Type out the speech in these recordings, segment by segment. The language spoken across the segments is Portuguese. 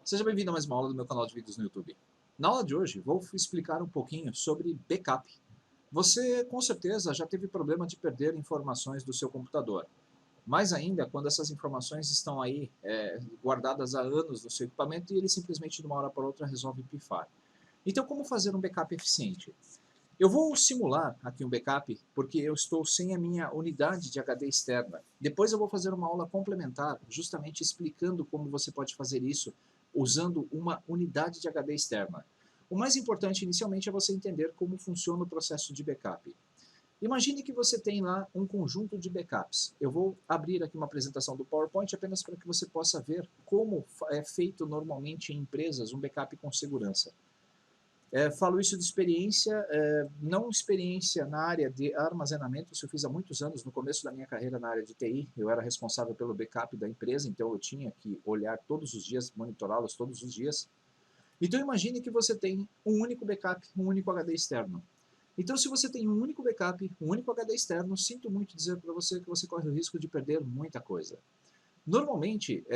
Seja bem-vindo a mais uma aula do meu canal de vídeos no YouTube. Na aula de hoje, vou explicar um pouquinho sobre backup. Você, com certeza, já teve problema de perder informações do seu computador. Mais ainda, quando essas informações estão aí guardadas há anos no seu equipamento e ele simplesmente, de uma hora para outra, resolve pifar. Então, como fazer um backup eficiente? Eu vou simular aqui um backup, porque eu estou sem a minha unidade de HD externa. Depois eu vou fazer uma aula complementar, justamente explicando como você pode fazer isso usando uma unidade de HD externa. O mais importante inicialmente é você entender como funciona o processo de backup. Imagine que você tem lá um conjunto de backups. Eu vou abrir aqui uma apresentação do PowerPoint apenas para que você possa ver como é feito normalmente em empresas um backup com segurança. Falo isso de experiência, não experiência na área de armazenamento, isso eu fiz há muitos anos, no começo da minha carreira na área de TI, eu era responsável pelo backup da empresa, então eu tinha que olhar todos os dias, monitorá-los todos os dias. Então imagine que você tem um único backup, um único HD externo. Então se você tem um único backup, um único HD externo, sinto muito dizer para você que você corre o risco de perder muita coisa. Normalmente,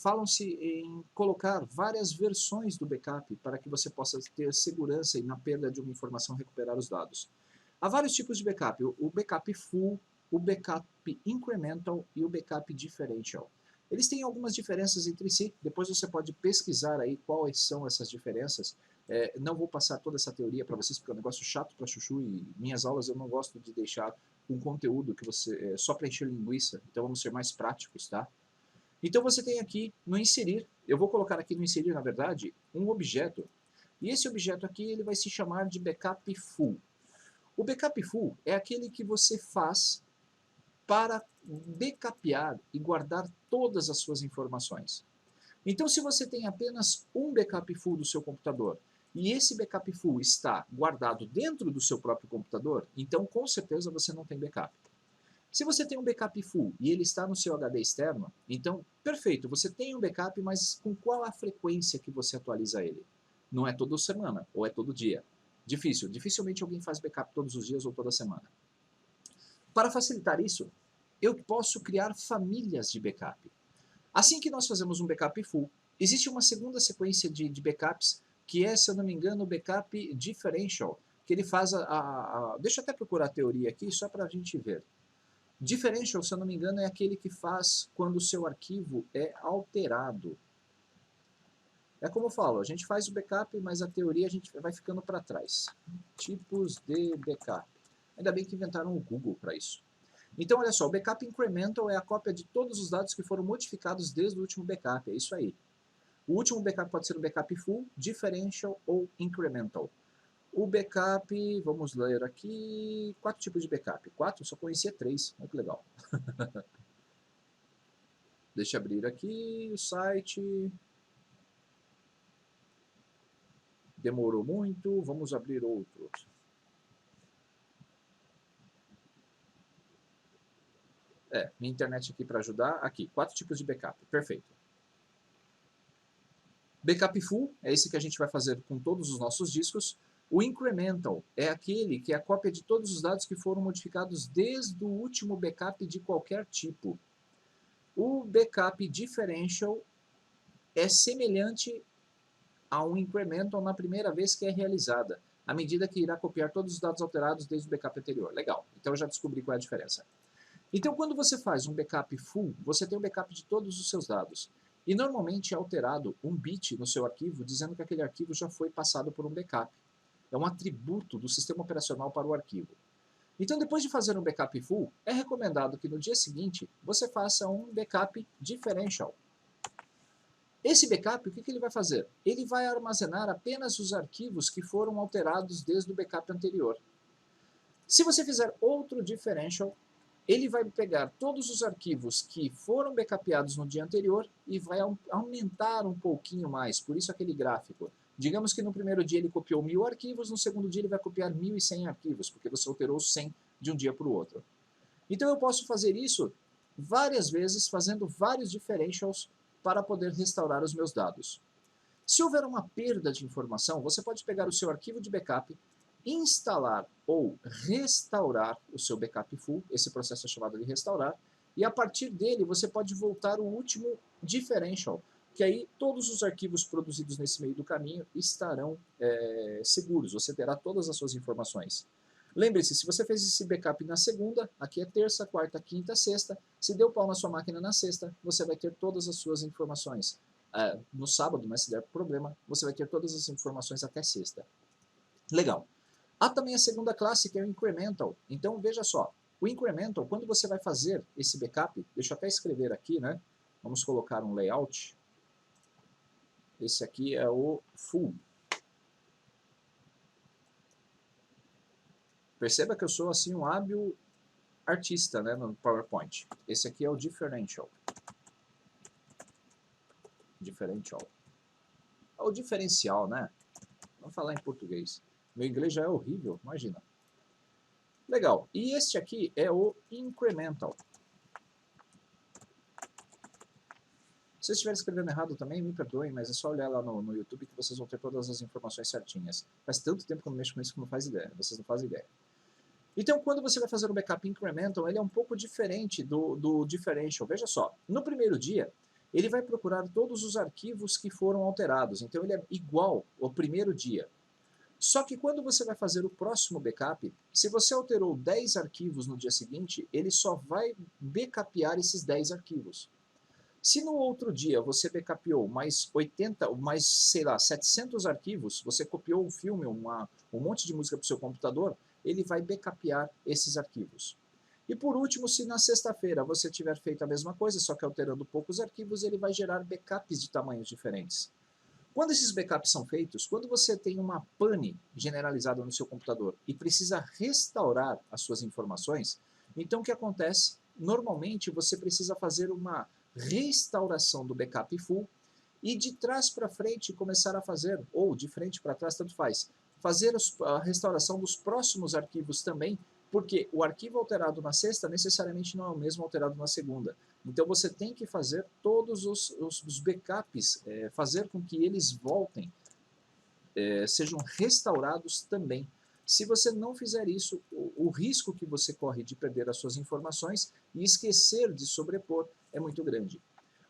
falam-se em colocar várias versões do backup para que você possa ter segurança e na perda de uma informação recuperar os dados. Há vários tipos de backup, o backup full, o backup incremental e o backup differential. Eles têm algumas diferenças entre si, depois você pode pesquisar aí quais são essas diferenças. Não vou passar toda essa teoria para vocês, porque é um negócio chato para chuchu e minhas aulas eu não gosto de deixar um conteúdo que você só para encher linguiça, então vamos ser mais práticos, tá? Então você tem aqui no inserir, eu vou colocar aqui no inserir, na verdade, um objeto, e esse objeto aqui ele vai se chamar de backup full. O backup full é aquele que você faz para backupear e guardar todas as suas informações. Então se você tem apenas um backup full do seu computador, e esse backup full está guardado dentro do seu próprio computador, então com certeza você não tem backup. Se você tem um backup full e ele está no seu HD externo, então, perfeito, você tem um backup, mas com qual a frequência que você atualiza ele? Não é toda semana, ou é todo dia. Difícil, dificilmente alguém faz backup todos os dias ou toda semana. Para facilitar isso, eu posso criar famílias de backup. Assim que nós fazemos um backup full, existe uma segunda sequência de backups, que é, se eu não me engano, o backup differential, que ele faz deixa eu até procurar a teoria aqui, só para a gente ver. Differential, se eu não me engano, é aquele que faz quando o seu arquivo é alterado. É como eu falo, a gente faz o backup, mas a teoria a gente vai ficando para trás. Tipos de backup. Ainda bem que inventaram o Google para isso. Então, olha só, o backup incremental é a cópia de todos os dados que foram modificados desde o último backup, é isso aí. O último backup pode ser um backup full, differential ou incremental. O backup, vamos ler aqui, 4 tipos de backup. 4? Só conhecia 3, olha que legal. Deixa eu abrir aqui o site. Demorou muito, vamos abrir outro. Minha internet aqui para ajudar. Aqui, 4 tipos de backup, perfeito. Backup full é esse que a gente vai fazer com todos os nossos discos. O incremental é aquele que é a cópia de todos os dados que foram modificados desde o último backup de qualquer tipo. O backup differential é semelhante a um incremental na primeira vez que é realizada, à medida que irá copiar todos os dados alterados desde o backup anterior. Legal, então eu já descobri qual é a diferença. Então, quando você faz um backup full, você tem um backup de todos os seus dados. E normalmente é alterado um bit no seu arquivo, dizendo que aquele arquivo já foi passado por um backup. É um atributo do sistema operacional para o arquivo. Então, depois de fazer um backup full, é recomendado que no dia seguinte você faça um backup differential. Esse backup, o que ele vai fazer? Ele vai armazenar apenas os arquivos que foram alterados desde o backup anterior. Se você fizer outro differential, ele vai pegar todos os arquivos que foram backupeados no dia anterior e vai aumentar um pouquinho mais, por isso aquele gráfico. Digamos que no primeiro dia ele copiou 1000 arquivos, no segundo dia ele vai copiar 1100 arquivos, porque você alterou 100 de um dia para o outro. Então eu posso fazer isso várias vezes, fazendo vários differentials para poder restaurar os meus dados. Se houver uma perda de informação, você pode pegar o seu arquivo de backup, instalar ou restaurar o seu backup full, esse processo é chamado de restaurar, e a partir dele você pode voltar o último differential, que aí todos os arquivos produzidos nesse meio do caminho estarão seguros, você terá todas as suas informações. Lembre-se, se você fez esse backup na segunda, aqui é terça, quarta, quinta, sexta, se deu pau na sua máquina na sexta, você vai ter todas as suas informações. No sábado, mas se der problema, você vai ter todas as informações até sexta. Legal. Há também a segunda classe, que é o incremental. Então, veja só, o incremental, quando você vai fazer esse backup, deixa eu até escrever aqui, né? Vamos colocar um layout. Esse aqui é o full. Perceba que eu sou assim um hábil artista, né, no PowerPoint. Esse aqui é o differential. Differential. É o diferencial, né? Vamos falar em português. Meu inglês já é horrível, imagina. Legal. E este aqui é o incremental. Se eu estiver escrevendo errado também, me perdoem, mas é só olhar lá no YouTube que vocês vão ter todas as informações certinhas. Faz tanto tempo que eu não mexo com isso que não faz ideia. Vocês não fazem ideia. Então, quando você vai fazer um backup incremental, ele é um pouco diferente do differential. Veja só, no primeiro dia, ele vai procurar todos os arquivos que foram alterados. Então, ele é igual ao primeiro dia. Só que quando você vai fazer o próximo backup, se você alterou 10 arquivos no dia seguinte, ele só vai backupear esses 10 arquivos. Se no outro dia você backupeou mais 80, mais, sei lá, 700 arquivos, você copiou um filme, um monte de música para o seu computador, ele vai backupear esses arquivos. E por último, se na sexta-feira você tiver feito a mesma coisa, só que alterando poucos arquivos, ele vai gerar backups de tamanhos diferentes. Quando esses backups são feitos, quando você tem uma pane generalizada no seu computador e precisa restaurar as suas informações, então o que acontece? Normalmente você precisa fazer uma restauração do backup full e de trás para frente começar a fazer, ou de frente para trás, tanto faz, fazer a restauração dos próximos arquivos também, porque o arquivo alterado na sexta necessariamente não é o mesmo alterado na segunda. Então você tem que fazer todos os backups, fazer com que eles voltem, sejam restaurados também. Se você não fizer isso, o risco que você corre de perder as suas informações e esquecer de sobrepor é muito grande.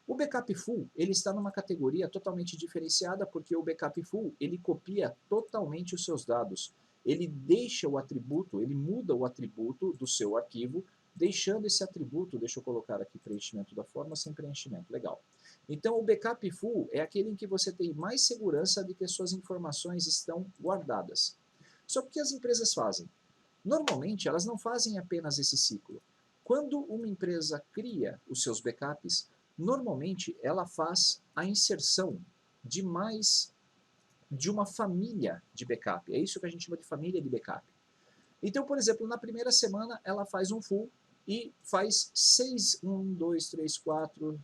O backup full, ele está numa categoria totalmente diferenciada, porque o backup full, ele copia totalmente os seus dados. Ele deixa o atributo, ele muda o atributo do seu arquivo, deixando esse atributo, deixa eu colocar aqui preenchimento da forma sem preenchimento, legal. Então o backup full é aquele em que você tem mais segurança de que as suas informações estão guardadas. Só que o que as empresas fazem? Normalmente elas não fazem apenas esse ciclo. Quando uma empresa cria os seus backups, normalmente ela faz a inserção de mais de uma família de backup. É isso que a gente chama de família de backup. Então, por exemplo, na primeira semana ela faz um full e faz 6, 1, 2, 3, 4,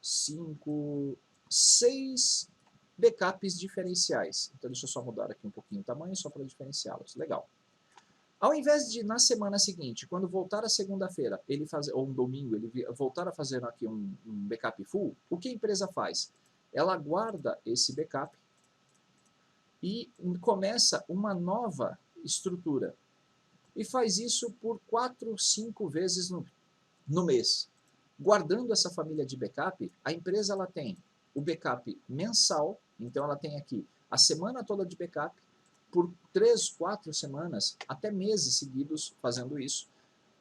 5, 6 backups diferenciais. Então deixa eu só mudar aqui um pouquinho o tamanho só para diferenciá-los. Legal. Ao invés de, na semana seguinte, quando voltar a segunda-feira, ele fazer, ou um domingo, ele voltar a fazer aqui um backup full, o que a empresa faz? Ela guarda esse backup e começa uma nova estrutura. E faz isso por 4, 5 vezes no mês. Guardando essa família de backup, a empresa ela tem o backup mensal, então ela tem aqui a semana toda de backup, por 3, 4 semanas, até meses seguidos fazendo isso,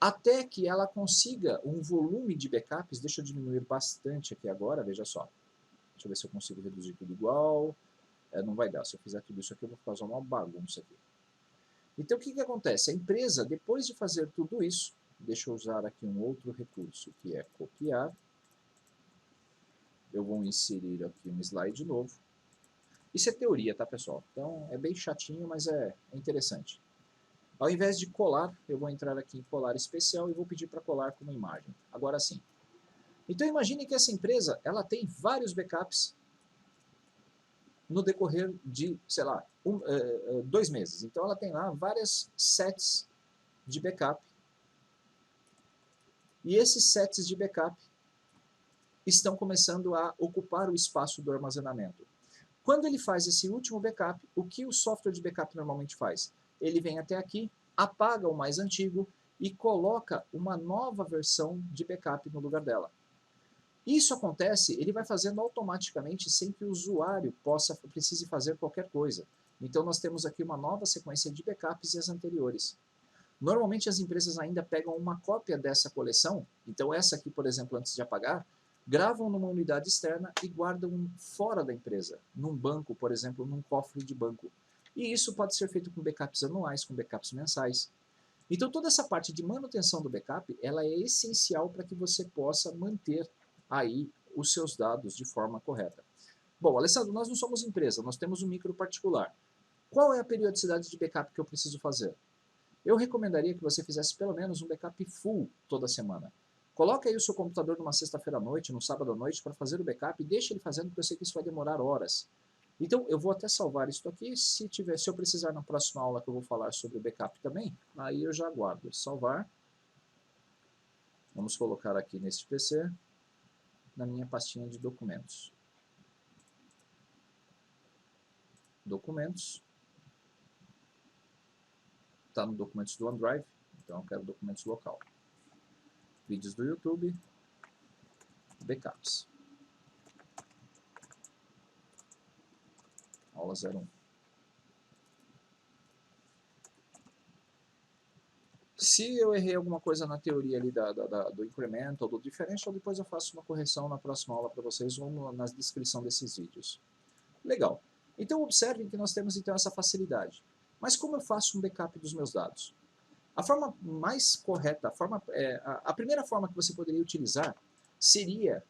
até que ela consiga um volume de backups. Deixa eu diminuir bastante aqui agora, veja só. Deixa eu ver se eu consigo reduzir tudo igual. Não vai dar, se eu fizer tudo isso aqui eu vou causar uma bagunça aqui. Então o que acontece? A empresa, depois de fazer tudo isso, deixa eu usar aqui um outro recurso, que é copiar. Eu vou inserir aqui um slide novo. Isso é teoria, tá, pessoal? Então, é bem chatinho, mas é interessante. Ao invés de colar, eu vou entrar aqui em colar especial e vou pedir para colar como imagem. Agora sim. Então, imagine que essa empresa, ela tem vários backups no decorrer de, sei lá, 2 meses. Então, ela tem lá várias sets de backup. E esses sets de backup estão começando a ocupar o espaço do armazenamento. Quando ele faz esse último backup, o que o software de backup normalmente faz? Ele vem até aqui, apaga o mais antigo e coloca uma nova versão de backup no lugar dela. Isso acontece, ele vai fazendo automaticamente sem que o usuário precise fazer qualquer coisa. Então nós temos aqui uma nova sequência de backups e as anteriores. Normalmente as empresas ainda pegam uma cópia dessa coleção, então essa aqui, por exemplo, antes de apagar, gravam numa unidade externa e guardam fora da empresa, num banco, por exemplo, num cofre de banco. E isso pode ser feito com backups anuais, com backups mensais. Então toda essa parte de manutenção do backup, ela é essencial para que você possa manter aí os seus dados de forma correta. Bom, Alessandro, nós não somos empresa, nós temos um micro particular. Qual é a periodicidade de backup que eu preciso fazer? Eu recomendaria que você fizesse pelo menos um backup full toda semana. Coloque aí o seu computador numa sexta-feira à noite, no sábado à noite, para fazer o backup e deixe ele fazendo, porque eu sei que isso vai demorar horas. Então, eu vou até salvar isso aqui. Se eu precisar na próxima aula que eu vou falar sobre o backup também, aí eu já aguardo. Salvar. Vamos colocar aqui neste PC, na minha pastinha de documentos. Documentos. Está no documentos do OneDrive, então eu quero documentos local. Vídeos do YouTube, backups. Aula 01. Se eu errei alguma coisa na teoria ali do incremental, do differential, depois eu faço uma correção na próxima aula para vocês ou na descrição desses vídeos. Legal. Então observem que nós temos então essa facilidade. Mas como eu faço um backup dos meus dados? A forma mais correta, a primeira forma que você poderia utilizar seria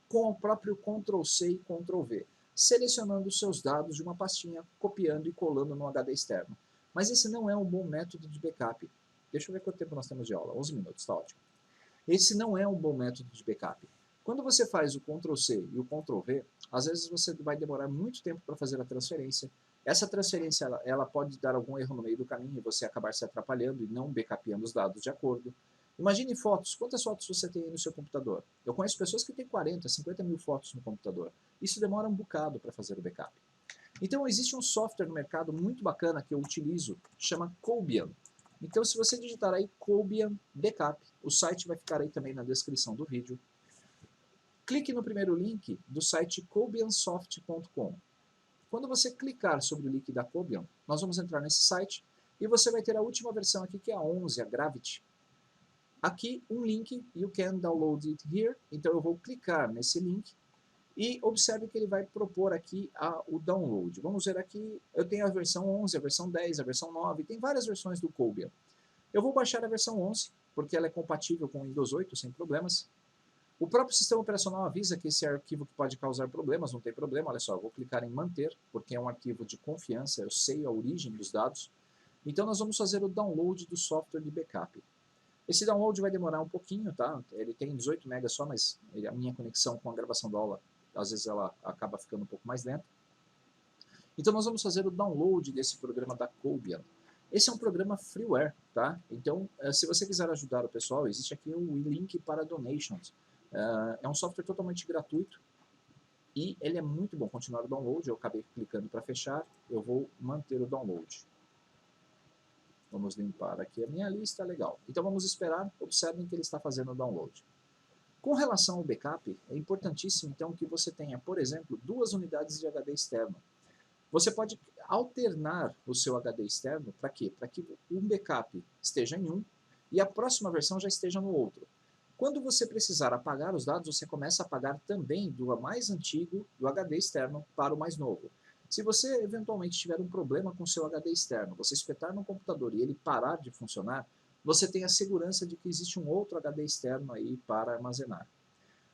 com o próprio Ctrl+C e Ctrl+V, selecionando os seus dados de uma pastinha, copiando e colando no HD externo. Mas esse não é um bom método de backup. Deixa eu ver quanto tempo nós temos de aula. 11 minutos, está ótimo. Esse não é um bom método de backup. Quando você faz o Ctrl+C e o Ctrl+V, às vezes você vai demorar muito tempo para fazer a transferência. Essa transferência ela pode dar algum erro no meio do caminho e você acabar se atrapalhando e não backupeando os dados de acordo. Imagine fotos. Quantas fotos você tem aí no seu computador? Eu conheço pessoas que têm 40, 50 mil fotos no computador. Isso demora um bocado para fazer o backup. Então existe um software no mercado muito bacana que eu utilizo, chama Cobian. Então se você digitar aí Cobian Backup, o site vai ficar aí também na descrição do vídeo. Clique no primeiro link do site cobiansoft.com. Quando você clicar sobre o link da Cobian, nós vamos entrar nesse site e você vai ter a última versão aqui, que é a 11, a Gravity. Aqui um link, you can download it here, então eu vou clicar nesse link e observe que ele vai propor aqui o download. Vamos ver aqui, eu tenho a versão 11, a versão 10, a versão 9, tem várias versões do Cobian. Eu vou baixar a versão 11, porque ela é compatível com o Windows 8 sem problemas. O próprio sistema operacional avisa que esse arquivo que pode causar problemas, não tem problema, olha só, eu vou clicar em manter, porque é um arquivo de confiança, eu sei a origem dos dados. Então nós vamos fazer o download do software de backup. Esse download vai demorar um pouquinho, tá? Ele tem 18 MB só, mas a minha conexão com a gravação da aula, às vezes ela acaba ficando um pouco mais lenta. Então nós vamos fazer o download desse programa da Cobian. Esse é um programa freeware, tá? Então, se você quiser ajudar o pessoal, existe aqui o link para donations. É um software totalmente gratuito e ele é muito bom. Continuar o download, eu acabei clicando para fechar, eu vou manter o download. Vamos limpar aqui a minha lista, legal. Então vamos esperar, observem que ele está fazendo o download. Com relação ao backup, é importantíssimo então que você tenha, por exemplo, 2 unidades de HD externo. Você pode alternar o seu HD externo para quê? Para que um backup esteja em um e a próxima versão já esteja no outro. Quando você precisar apagar os dados, você começa a apagar também do mais antigo, do HD externo, para o mais novo. Se você eventualmente tiver um problema com o seu HD externo, você espetar no computador e ele parar de funcionar, você tem a segurança de que existe um outro HD externo aí para armazenar.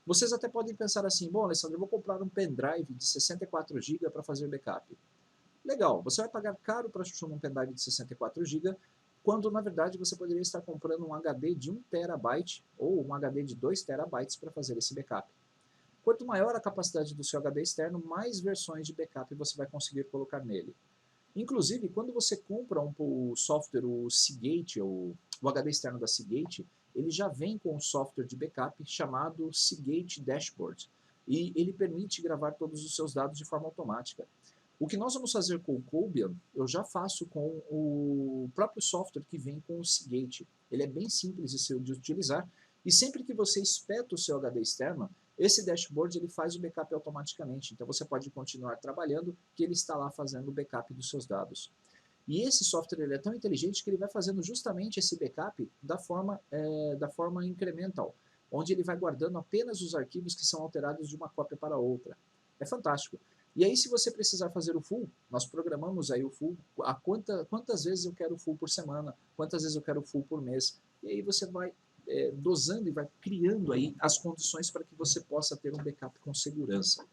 Vocês até podem pensar assim, bom, Alessandro, eu vou comprar um pendrive de 64 GB para fazer backup. Legal, você vai pagar caro para achar um pendrive de 64 GB, quando na verdade você poderia estar comprando um HD de 1 TB ou um HD de 2 TB para fazer esse backup. Quanto maior a capacidade do seu HD externo, mais versões de backup você vai conseguir colocar nele. Inclusive, quando você compra o software, o Seagate, o HD externo da Seagate, ele já vem com um software de backup chamado Seagate Dashboard. E ele permite gravar todos os seus dados de forma automática. O que nós vamos fazer com o Cobian, eu já faço com o próprio software que vem com o Seagate. Ele é bem simples de utilizar, e sempre que você espeta o seu HD externo, esse dashboard ele faz o backup automaticamente, então você pode continuar trabalhando que ele está lá fazendo o backup dos seus dados. E esse software ele é tão inteligente que ele vai fazendo justamente esse backup da forma incremental, onde ele vai guardando apenas os arquivos que são alterados de uma cópia para outra. É fantástico. E aí, se você precisar fazer o full, nós programamos aí o full, quantas vezes eu quero o full por semana, quantas vezes eu quero o full por mês. E aí você vai dosando e vai criando aí as condições para que você possa ter um backup com segurança.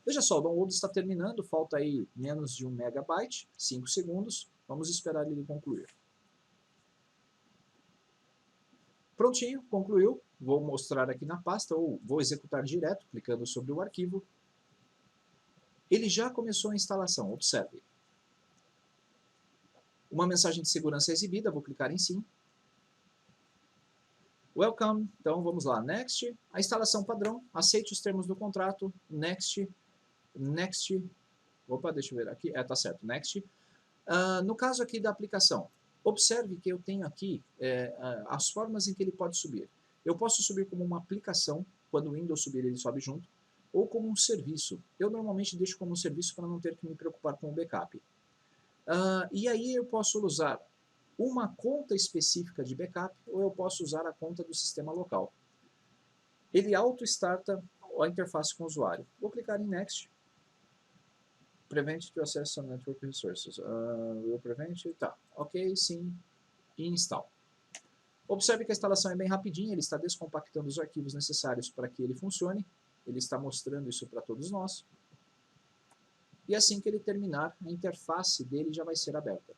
Veja só, o download está terminando, falta aí menos de 1 megabyte, 5 segundos, vamos esperar ele concluir. Prontinho, concluiu, vou mostrar aqui na pasta, ou vou executar direto, clicando sobre o arquivo. Ele já começou a instalação, observe. Uma mensagem de segurança é exibida, vou clicar em sim. Welcome, então vamos lá, Next. A instalação padrão, aceite os termos do contrato, Next, Next. Opa, deixa eu ver aqui, tá certo, Next. No caso aqui da aplicação, observe que eu tenho aqui as formas em que ele pode subir. Eu posso subir como uma aplicação, quando o Windows subir ele sobe junto, ou como um serviço. Eu normalmente deixo como um serviço para não ter que me preocupar com o backup. E aí eu posso usar uma conta específica de backup ou eu posso usar a conta do sistema local. Ele auto-starta a interface com o usuário. Vou clicar em Next. Prevent to access some network resources. Will prevent? Tá. Ok, sim. E install. Observe que a instalação é bem rapidinha, ele está descompactando os arquivos necessários para que ele funcione. Ele está mostrando isso para todos nós. E assim que ele terminar, a interface dele já vai ser aberta.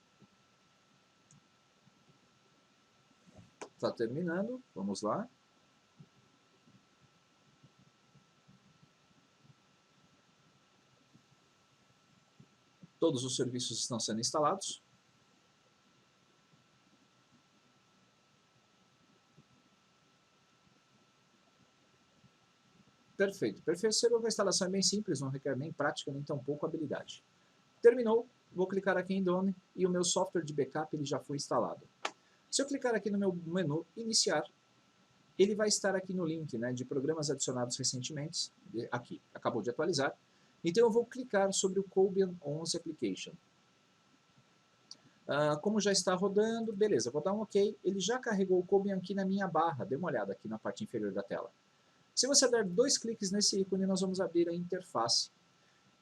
Está terminando, vamos lá. Todos os serviços estão sendo instalados. Perfeito. Perceberam que a instalação é bem simples, não requer nem prática, nem tampouco habilidade. Terminou, vou clicar aqui em Done e o meu software de backup ele já foi instalado. Se eu clicar aqui no meu menu Iniciar, ele vai estar aqui no link de programas adicionados recentemente, aqui, acabou de atualizar. Então eu vou clicar sobre o Cobian 11 Application. Como já está rodando, beleza, vou dar um OK. Ele já carregou o Cobian aqui na minha barra, dê uma olhada aqui na parte inferior da tela. Se você der 2 cliques nesse ícone, nós vamos abrir a interface.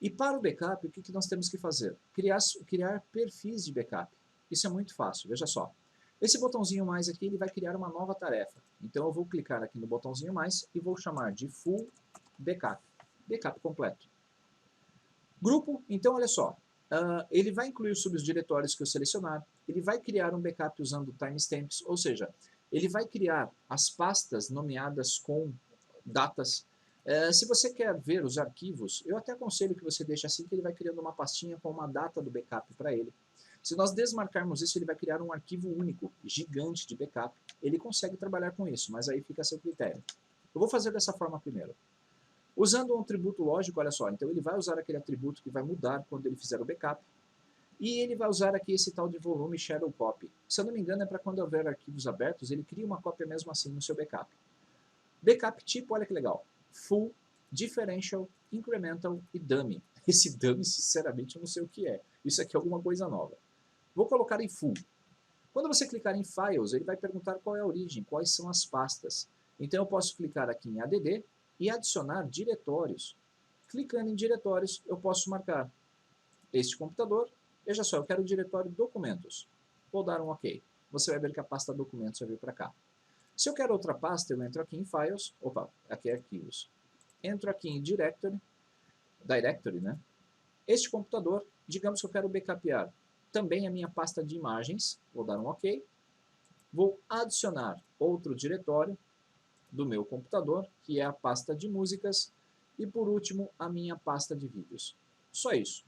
E para o backup, o que nós temos que fazer? Criar perfis de backup. Isso é muito fácil, veja só. Esse botãozinho mais aqui, ele vai criar uma nova tarefa. Então eu vou clicar aqui no botãozinho mais e vou chamar de Full Backup. Backup completo. Grupo, então olha só. Ele vai incluir os subdiretórios que eu selecionar. Ele vai criar um backup usando timestamps, ou seja, ele vai criar as pastas nomeadas com datas. Se você quer ver os arquivos, eu até aconselho que você deixe assim, que ele vai criando uma pastinha com uma data do backup para ele. Se nós desmarcarmos isso, ele vai criar um arquivo único, gigante de backup. Ele consegue trabalhar com isso, mas aí fica a seu critério. Eu vou fazer dessa forma primeiro. Usando um atributo lógico, olha só, então ele vai usar aquele atributo que vai mudar quando ele fizer o backup. E ele vai usar aqui esse tal de volume shadow copy. Se eu não me engano, é para quando houver arquivos abertos, ele cria uma cópia mesmo assim no seu backup. Backup tipo, olha que legal. Full, Differential, Incremental e Dummy. Esse Dummy, sinceramente, eu não sei o que é. Isso aqui é alguma coisa nova. Vou colocar em Full. Quando você clicar em Files, ele vai perguntar qual é a origem, quais são as pastas. Então eu posso clicar aqui em ADD e adicionar diretórios. Clicando em diretórios, eu posso marcar este computador. Veja só, eu quero o diretório Documentos. Vou dar um OK. Você vai ver que a pasta Documentos vai vir para cá. Se eu quero outra pasta, eu entro aqui em Files, aqui é Arquivos. Entro aqui em Directory, né? Este computador, digamos que eu quero backupear também a minha pasta de imagens, vou dar um OK. Vou adicionar outro diretório do meu computador, que é a pasta de músicas, e por último, a minha pasta de vídeos. Só isso.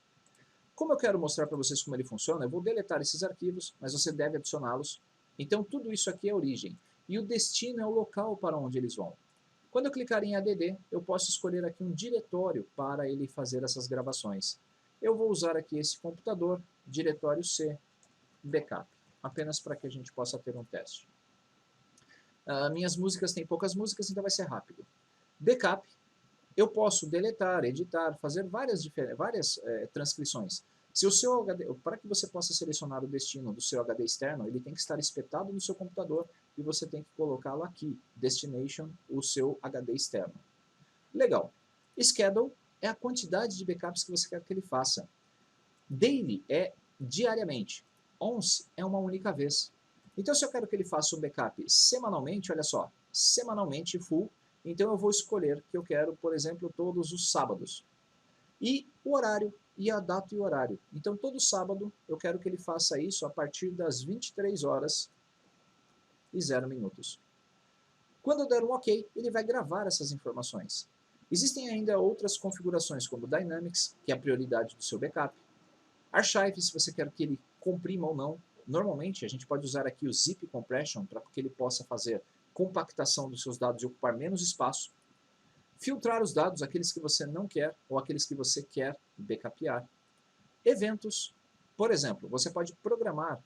Como eu quero mostrar para vocês como ele funciona, eu vou deletar esses arquivos, mas você deve adicioná-los. Então tudo isso aqui é a origem. E o destino é o local para onde eles vão. Quando eu clicar em ADD, eu posso escolher aqui um diretório para ele fazer essas gravações. Eu vou usar aqui esse computador, diretório C, backup, apenas para que a gente possa ter um teste. Minhas músicas têm poucas músicas, então vai ser rápido. Backup, Eu posso deletar, editar, fazer várias transcrições. Se o seu HD, para que você possa selecionar o destino do seu HD externo, ele tem que estar espetado no seu computador e você tem que colocá-lo aqui, Destination, o seu HD externo. Legal. Schedule é a quantidade de backups que você quer que ele faça. Daily é diariamente. Once é uma única vez. Então, se eu quero que ele faça um backup semanalmente, olha só, semanalmente full, então eu vou escolher que eu quero, por exemplo, todos os sábados. E o horário, e a data e o horário. Então, todo sábado eu quero que ele faça isso a partir das 23 horas e 0 minutos. Quando eu der um OK, ele vai gravar essas informações. Existem ainda outras configurações, como Dynamics, que é a prioridade do seu backup. Archive, se você quer que ele comprima ou não. Normalmente, a gente pode usar aqui o Zip Compression para que ele possa fazer compactação dos seus dados e ocupar menos espaço. Filtrar os dados, aqueles que você não quer ou aqueles que você quer backupear. Eventos, por exemplo, você pode programar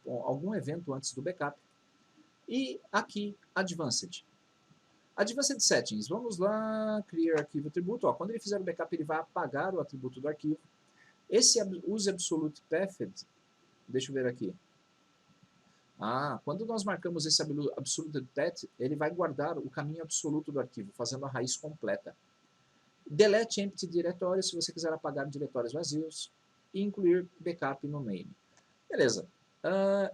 algum evento antes do backup. E aqui, Advanced. Advanced Settings, vamos lá, Clear Arquivo Atributo. Ó, quando ele fizer o backup, ele vai apagar o atributo do arquivo. Esse Use Absolute Path, deixa eu ver aqui. Quando nós marcamos esse Absolute Path, ele vai guardar o caminho absoluto do arquivo, fazendo a raiz completa. Delete Empty Directory, se você quiser apagar diretórios vazios. E incluir backup no name. Beleza.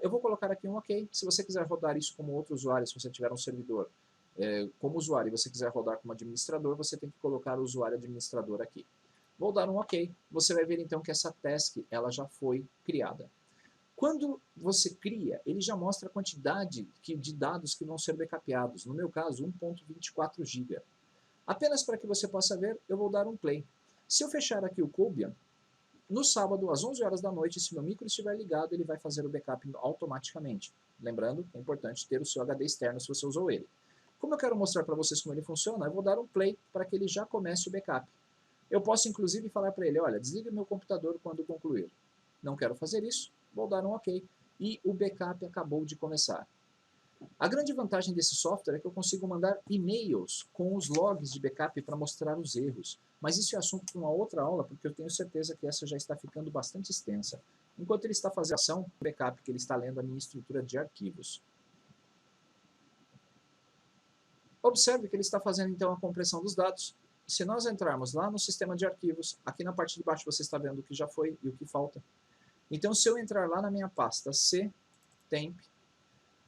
Eu vou colocar aqui um OK. Se você quiser rodar isso como outro usuário, se você tiver um servidor como usuário e você quiser rodar como administrador, você tem que colocar o usuário administrador aqui. Vou dar um OK. Você vai ver então que essa task ela já foi criada. Quando você cria, ele já mostra a quantidade de dados que vão ser backupeados. No meu caso, 1.24 GB. Apenas para que você possa ver, eu vou dar um play. Se eu fechar aqui o Cobian, no sábado, às 11 horas da noite, se meu micro estiver ligado, ele vai fazer o backup automaticamente. Lembrando que é importante ter o seu HD externo se você usou ele. Como eu quero mostrar para vocês como ele funciona, eu vou dar um play para que ele já comece o backup. Eu posso inclusive falar para ele, olha, desligue meu computador quando concluir. Não quero fazer isso, vou dar um OK. E o backup acabou de começar. A grande vantagem desse software é que eu consigo mandar e-mails com os logs de backup para mostrar os erros. Mas isso é assunto para uma outra aula, porque eu tenho certeza que essa já está ficando bastante extensa. Enquanto ele está fazendo a ação, o backup que ele está lendo a minha estrutura de arquivos. Observe que ele está fazendo então a compressão dos dados. Se nós entrarmos lá no sistema de arquivos, aqui na parte de baixo você está vendo o que já foi e o que falta. Então, se eu entrar lá na minha pasta C, temp,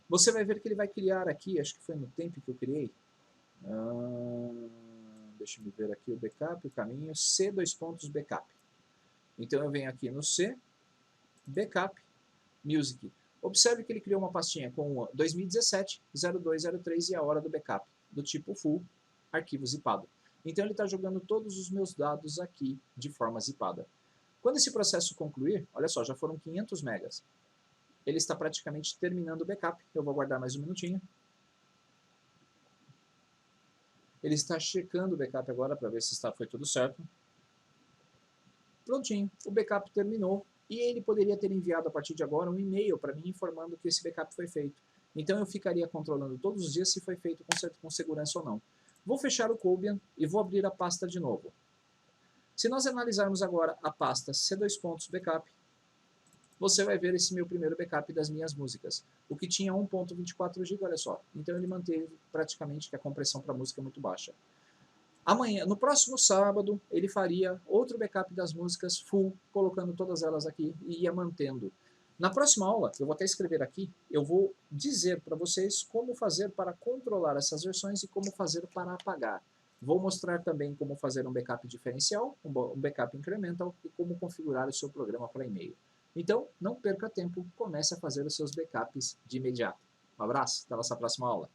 você vai ver que ele vai criar aqui, acho que foi no temp que eu criei, deixa eu ver aqui o backup, o caminho, C, backup. Então eu venho aqui no C, backup, music. Observe que ele criou uma pastinha com 2017, 0203 e a hora do backup, do tipo full, arquivo zipado. Então ele está jogando todos os meus dados aqui de forma zipada. Quando esse processo concluir, olha só, já foram 500 megas. Ele está praticamente terminando o backup. Eu vou aguardar mais um minutinho. Ele está checando o backup agora para ver se foi tudo certo. Prontinho, o backup terminou. E ele poderia ter enviado a partir de agora um e-mail para mim informando que esse backup foi feito. Então eu ficaria controlando todos os dias se foi feito com segurança ou não. Vou fechar o Cobian e vou abrir a pasta de novo. Se nós analisarmos agora a pasta C2.backup, você vai ver esse meu primeiro backup das minhas músicas. O que tinha 1.24 GB, olha só. Então ele manteve praticamente que a compressão para a música é muito baixa. Amanhã, no próximo sábado, ele faria outro backup das músicas full, colocando todas elas aqui e ia mantendo. Na próxima aula, eu vou até escrever aqui, eu vou dizer para vocês como fazer para controlar essas versões e como fazer para apagar. Vou mostrar também como fazer um backup diferencial, um backup incremental e como configurar o seu programa para e-mail. Então, não perca tempo, comece a fazer os seus backups de imediato. Um abraço, até a nossa próxima aula.